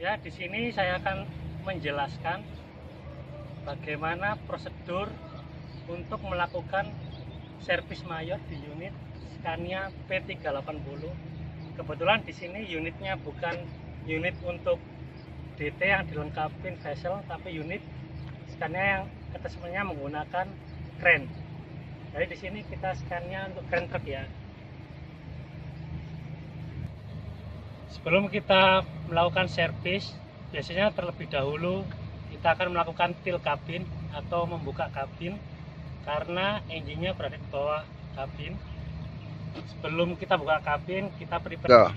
Ya, di sini saya akan menjelaskan bagaimana prosedur untuk melakukan servis mayor di unit Scania P380. Kebetulan di sini unitnya bukan unit untuk DT yang dilengkapi vessel, tapi unit Scania yang attachmentnya menggunakan kren. Jadi di sini kita Scania untuk kren truk ya. Sebelum kita melakukan servis, biasanya terlebih dahulu kita akan melakukan tilt kabin atau membuka kabin karena engine-nya berada di bawah kabin. Sebelum kita buka kabin, kita prepare.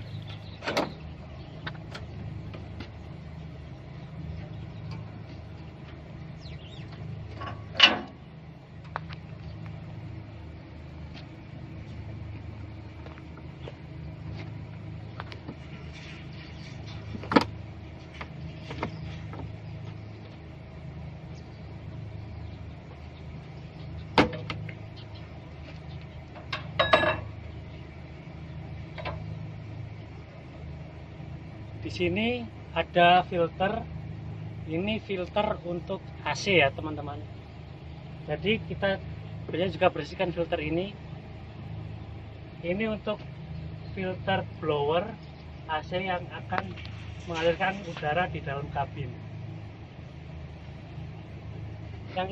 Di sini ada filter. Ini filter untuk AC ya teman-teman. Jadi kita biasanya juga bersihkan filter ini. Ini untuk filter blower AC yang akan mengalirkan udara di dalam kabin. Yang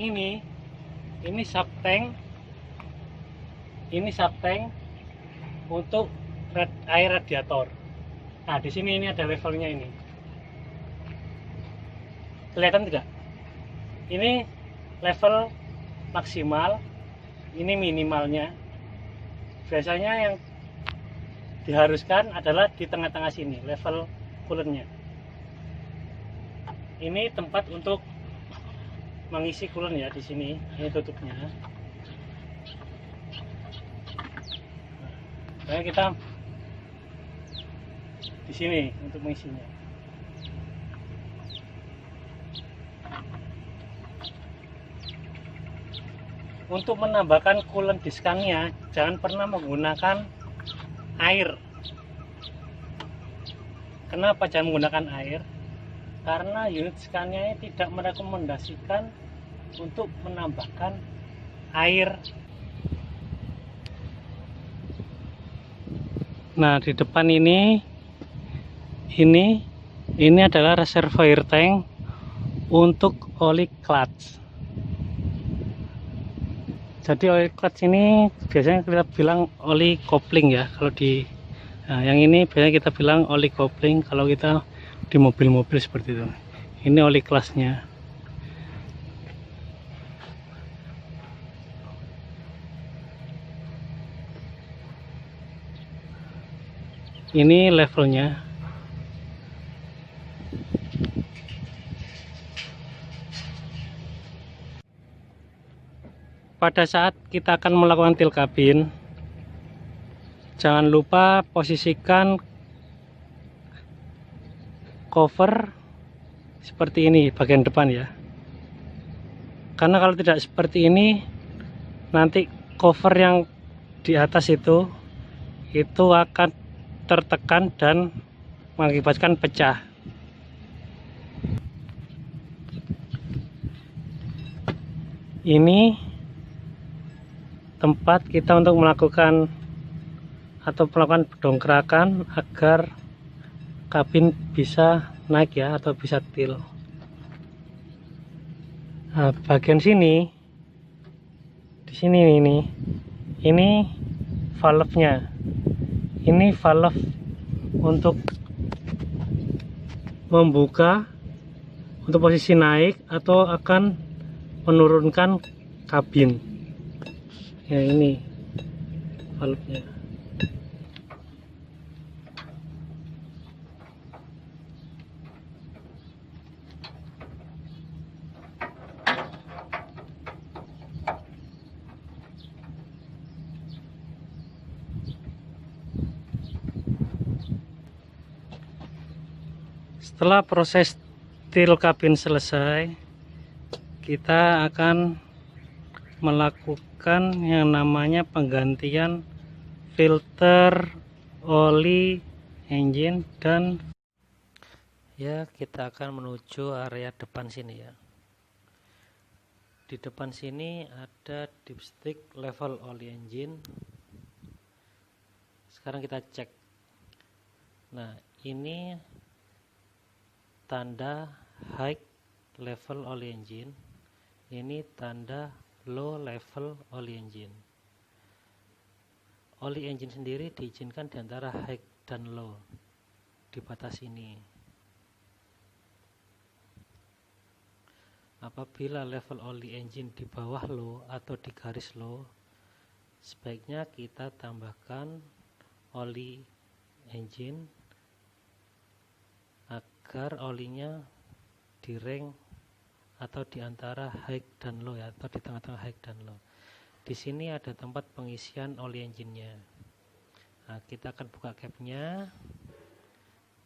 ini subtank. Ini subtank untuk air radiator. Nah, di sini ini ada levelnya ini. Kelihatan tidak? Ini level maksimal, ini minimalnya. Biasanya yang diharuskan adalah di tengah-tengah sini, level coolernya. Ini tempat untuk mengisi cooler ya di sini. Ini tutupnya. Nah, kita di sini untuk mengisinya. Untuk menambahkan coolant di Scania, jangan pernah menggunakan air. Kenapa jangan menggunakan air? Karena unit Scania tidak merekomendasikan untuk menambahkan air. Nah, di depan ini adalah reservoir tank untuk oli clutch. Jadi oli clutch ini biasanya kita bilang oli kopling ya kalau di yang ini biasanya kita bilang oli kopling kalau kita di mobil-mobil seperti itu. Ini oli clutchnya. Ini levelnya. Pada saat kita akan melakukan tilt kabin, jangan lupa posisikan cover seperti ini bagian depan ya. Karena kalau tidak seperti ini, nanti cover yang di atas itu akan tertekan dan mengakibatkan pecah. Ini tempat kita untuk melakukan dongkrakan agar kabin bisa naik ya atau bisa tilt. Nah, bagian sini di sini ini valve-nya. Ini valve untuk membuka untuk posisi naik atau akan menurunkan kabin. Ya, ini valve-nya. Setelah proses tilt kabin selesai, kita akan melakukan yang namanya penggantian filter oli engine dan Ya, kita akan menuju area depan sini ya. Di depan sini ada dipstick level oli engine. Sekarang kita cek. Nah, ini tanda high level oli engine. Ini tanda low level oli engine. Oli engine sendiri diizinkan di antara high dan low di batas ini. Apabila level oli engine di bawah low atau di garis low, sebaiknya kita tambahkan oli engine agar olinya di rank atau di antara high dan low ya, atau di tengah-tengah high dan low. Di sini ada tempat pengisian oli engine-nya. Nah, kita akan buka capnya.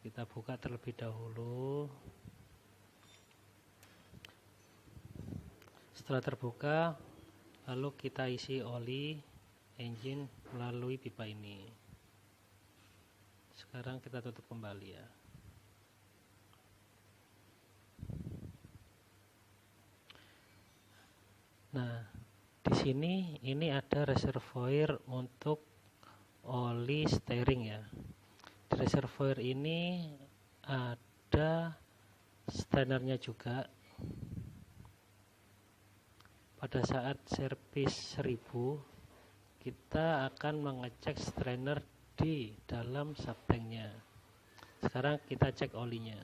Kita buka terlebih dahulu. Setelah terbuka, lalu kita isi oli engine melalui pipa ini. Sekarang kita tutup kembali ya. Nah, di sini ini ada reservoir untuk oli steering ya. Di reservoir ini ada strainernya juga. Pada saat servis 1000, kita akan mengecek strainer di dalam subtanknya. Sekarang kita cek olinya.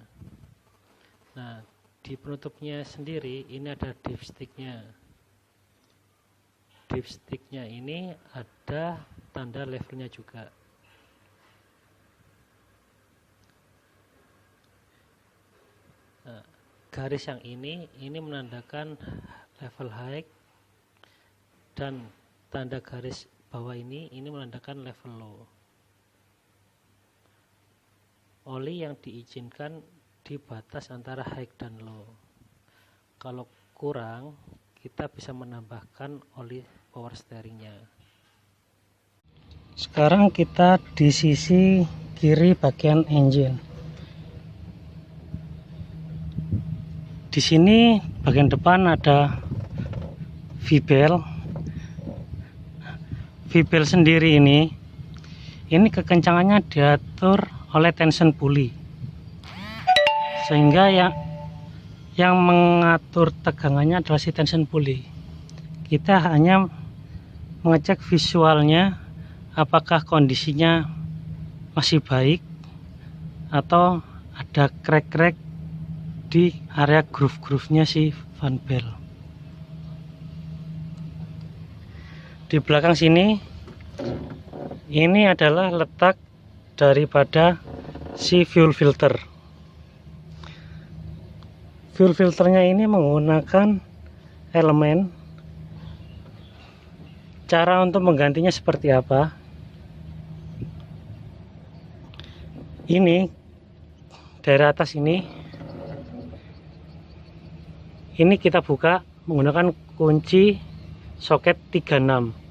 Nah, di penutupnya sendiri ini ada dipsticknya. Dipsticknya ini ada tanda levelnya juga. Nah, garis yang ini menandakan level high, dan tanda garis bawah ini menandakan level low. Oli yang diizinkan di batas antara high dan low. Kalau kurang, kita bisa menambahkan oli power steeringnya. Sekarang kita di sisi kiri bagian engine. Di sini bagian depan ada V-bell. V-bell sendiri ini kekencangannya diatur oleh tension pulley, sehingga yang mengatur tegangannya adalah si tension pulley. Kita hanya mengecek visualnya, apakah kondisinya masih baik atau ada crack-crack di area groove-groove-nya si fan bell. Di belakang sini ini adalah letak daripada si fuel filter. Fuel filternya ini menggunakan elemen. Cara untuk menggantinya seperti apa? Ini dari atas ini kita buka menggunakan kunci soket 36.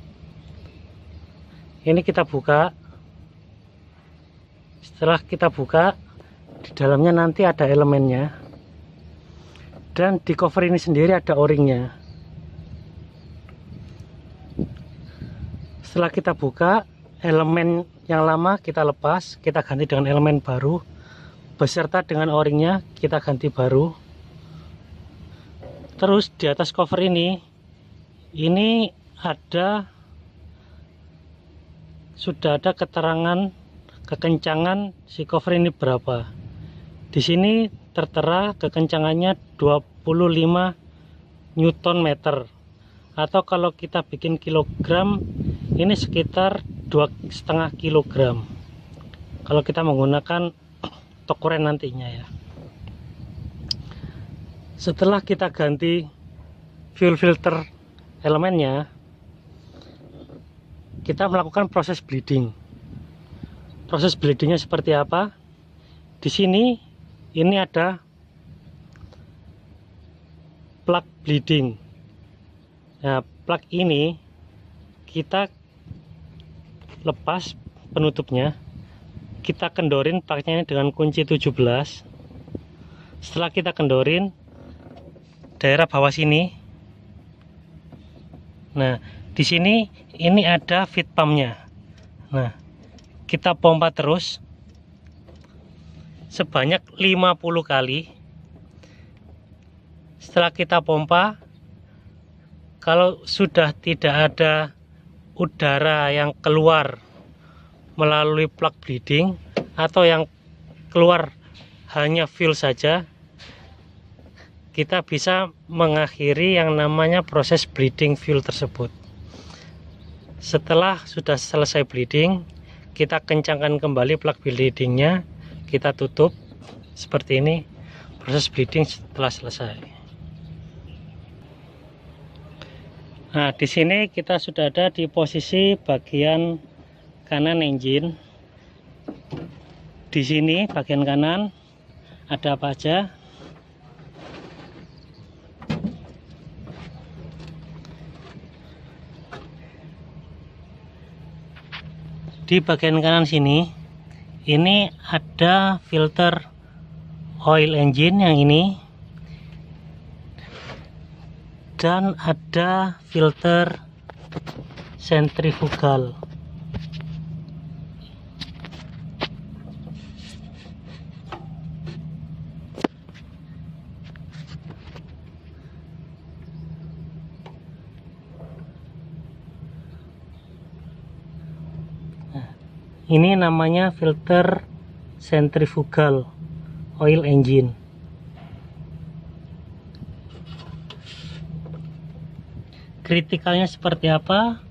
Ini kita buka. Setelah kita buka, di dalamnya nanti ada elemennya, dan di cover ini sendiri ada o-ringnya. Setelah kita buka, elemen yang lama kita lepas, kita ganti dengan elemen baru, beserta dengan o-ringnya kita ganti baru. Terus di atas cover ini sudah ada keterangan kekencangan si cover ini berapa. Di sini tertera kekencangannya 25 Newton meter, atau kalau kita bikin kilogram ini sekitar 2,5 kilogram kalau kita menggunakan tokuren nantinya ya. Setelah kita ganti fuel filter elemennya, kita melakukan proses bleeding. Proses bleedingnya seperti apa? Di sini ini ada plug bleeding. Nah, plug ini kita lepas penutupnya, kita kendorin plugnya dengan kunci 17. Setelah kita kendorin daerah bawah sini, nah di sini ini ada feed pumpnya. Nah, kita pompa terus sebanyak 50 kali. Setelah kita pompa, kalau sudah tidak ada udara yang keluar melalui plug bleeding atau yang keluar hanya fuel saja, kita bisa mengakhiri yang namanya proses bleeding fuel tersebut. Setelah sudah selesai bleeding, kita kencangkan kembali plug bleedingnya, kita tutup seperti ini. Proses bleeding setelah selesai. Nah, di sini kita sudah ada di posisi bagian kanan engine. Di sini bagian kanan ada apa aja? Di bagian kanan sini ini ada filter oil engine yang ini, dan ada filter sentrifugal. Ini namanya filter sentrifugal oil engine. Kritikalnya seperti apa?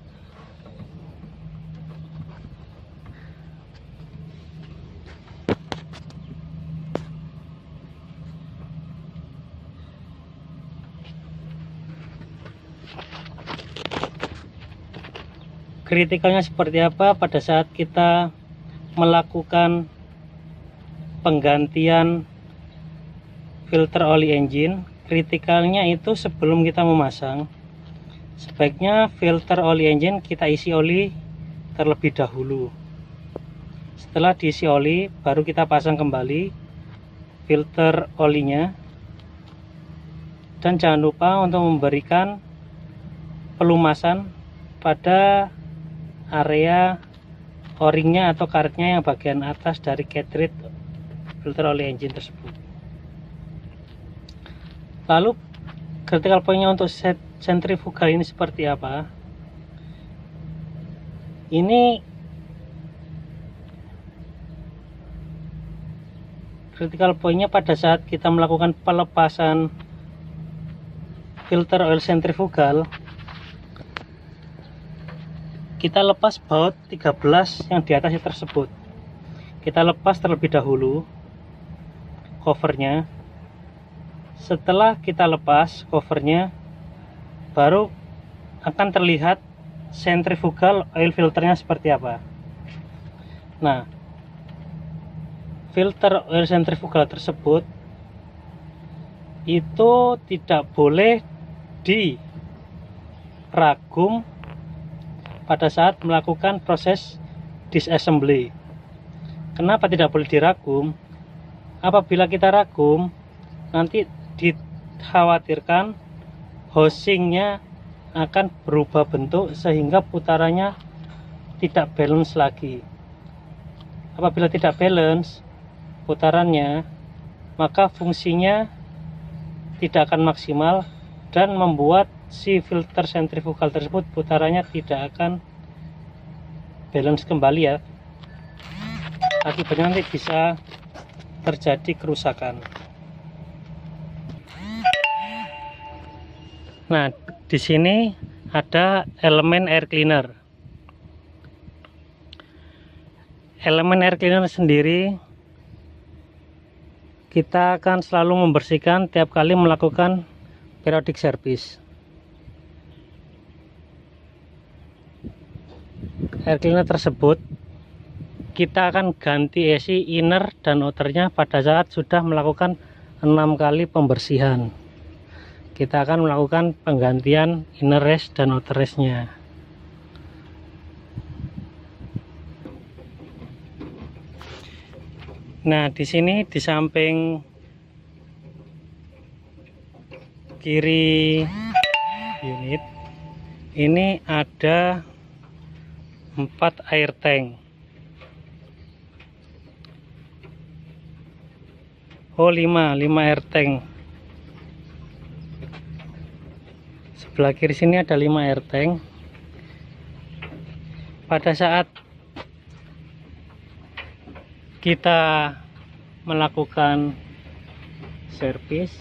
Kritikalnya seperti apa pada saat kita melakukan penggantian filter oli engine? Kritikalnya itu sebelum kita memasang, sebaiknya filter oli engine kita isi oli terlebih dahulu. Setelah diisi oli, baru kita pasang kembali filter olinya. Dan jangan lupa untuk memberikan pelumasan pada area o-ringnya atau karetnya yang bagian atas dari cartridge filter oli engine tersebut. Lalu critical point-nya untuk sentrifugal ini seperti apa? Ini critical point-nya pada saat kita melakukan pelepasan filter oil sentrifugal. Kita lepas baut 13 yang di atasnya tersebut. Kita lepas terlebih dahulu covernya. Setelah kita lepas covernya, baru akan terlihat sentrifugal oil filternya seperti apa. Nah, filter oil sentrifugal tersebut itu tidak boleh diragum pada saat melakukan proses disassembly. Kenapa tidak boleh diragum? Apabila kita ragum, nanti dikhawatirkan housingnya akan berubah bentuk sehingga putarannya tidak balance lagi. Apabila tidak balance putarannya, maka fungsinya tidak akan maksimal dan membuat si filter sentrifugal tersebut putarannya tidak akan balance kembali ya. Akibatnya nanti bisa terjadi kerusakan. Nah, di sini ada elemen air cleaner. Elemen air cleaner sendiri kita akan selalu membersihkan tiap kali melakukan periodic service. Air cleaner tersebut kita akan ganti isi inner dan outernya pada saat sudah melakukan 6 kali pembersihan. Kita akan melakukan penggantian inner race dan outer race-nya. Nah, di sini di samping kiri unit ini ada 4 air tank. Oh, 5 air tank. Sebelah kiri sini ada 5 air tank. Pada saat kita melakukan servis,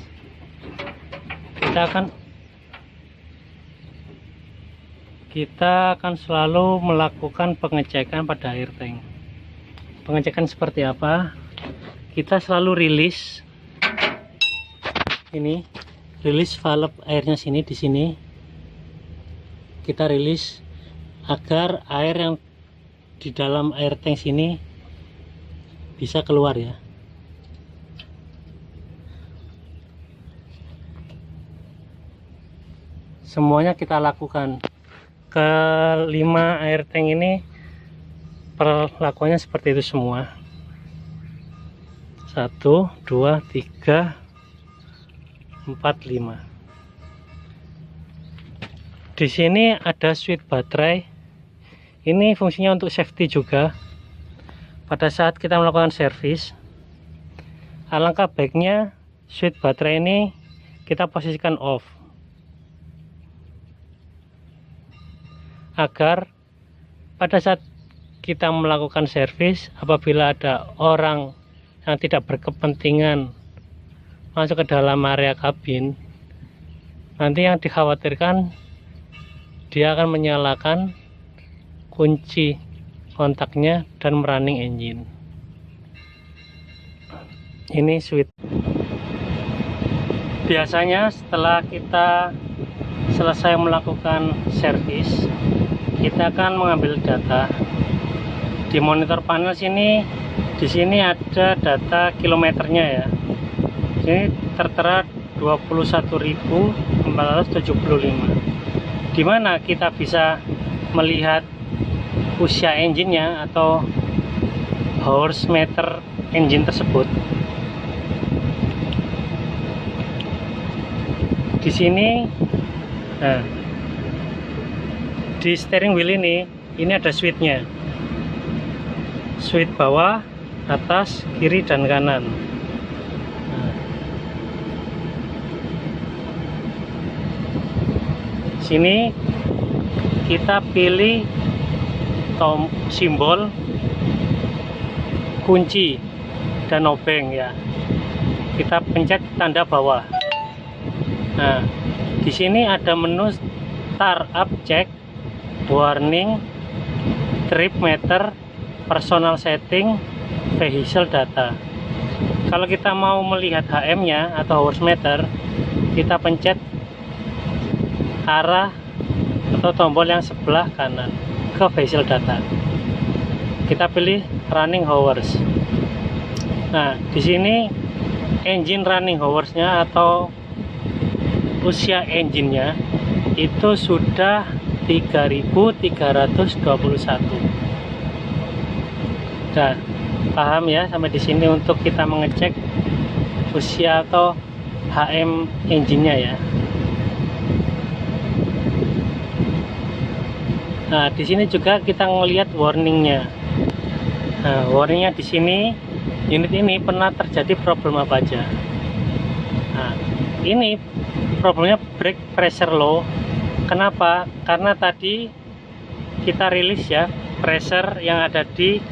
kita akan selalu melakukan pengecekan pada air tank. Pengecekan seperti apa? Kita selalu rilis ini, rilis valve airnya sini, di sini kita rilis agar air yang di dalam air tank sini bisa keluar ya. Semuanya kita lakukan ke 5 air tank ini, perlakuannya seperti itu semua. 1, 2, 3, 4, 5. Di sini ada switch baterai. Ini fungsinya untuk safety juga. Pada saat kita melakukan servis, alangkah baiknya switch baterai ini kita posisikan off, agar pada saat kita melakukan servis, apabila ada orang yang tidak berkepentingan masuk ke dalam area kabin, nanti yang dikhawatirkan dia akan menyalakan kunci kontaknya dan merunning engine. Ini switch. Biasanya setelah kita selesai melakukan servis, kita akan mengambil data di monitor panel sini. Di sini ada data kilometernya ya. Ini tertera 21.475. Dimana kita bisa melihat usia engine-nya atau horsemeter engine tersebut. Di sini, nah, di steering wheel ini ada switch-nya. Switch bawah, atas, kiri, dan kanan. Nah, sini kita pilih simbol kunci dan obeng ya. Kita pencet tanda bawah. Nah, di sini ada menu startup check, warning, trip meter, personal setting, vehicle data. Kalau kita mau melihat HM-nya atau horse meter, kita pencet arah atau tombol yang sebelah kanan ke vehicle data. Kita pilih running hours. Nah, di sini engine running hours-nya atau usia engine-nya itu sudah 3.321. Nah, paham ya sampai di sini untuk kita mengecek usia atau HM engine-nya ya. Nah, di sini juga kita ngelihat warningnya. Nah, warningnya di sini, unit ini pernah terjadi problem apa aja. Nah, ini problemnya brake pressure low. Kenapa? Karena tadi kita rilis ya pressure yang ada di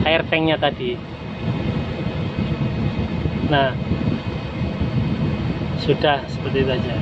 air tanknya tadi. Nah, sudah seperti itu saja.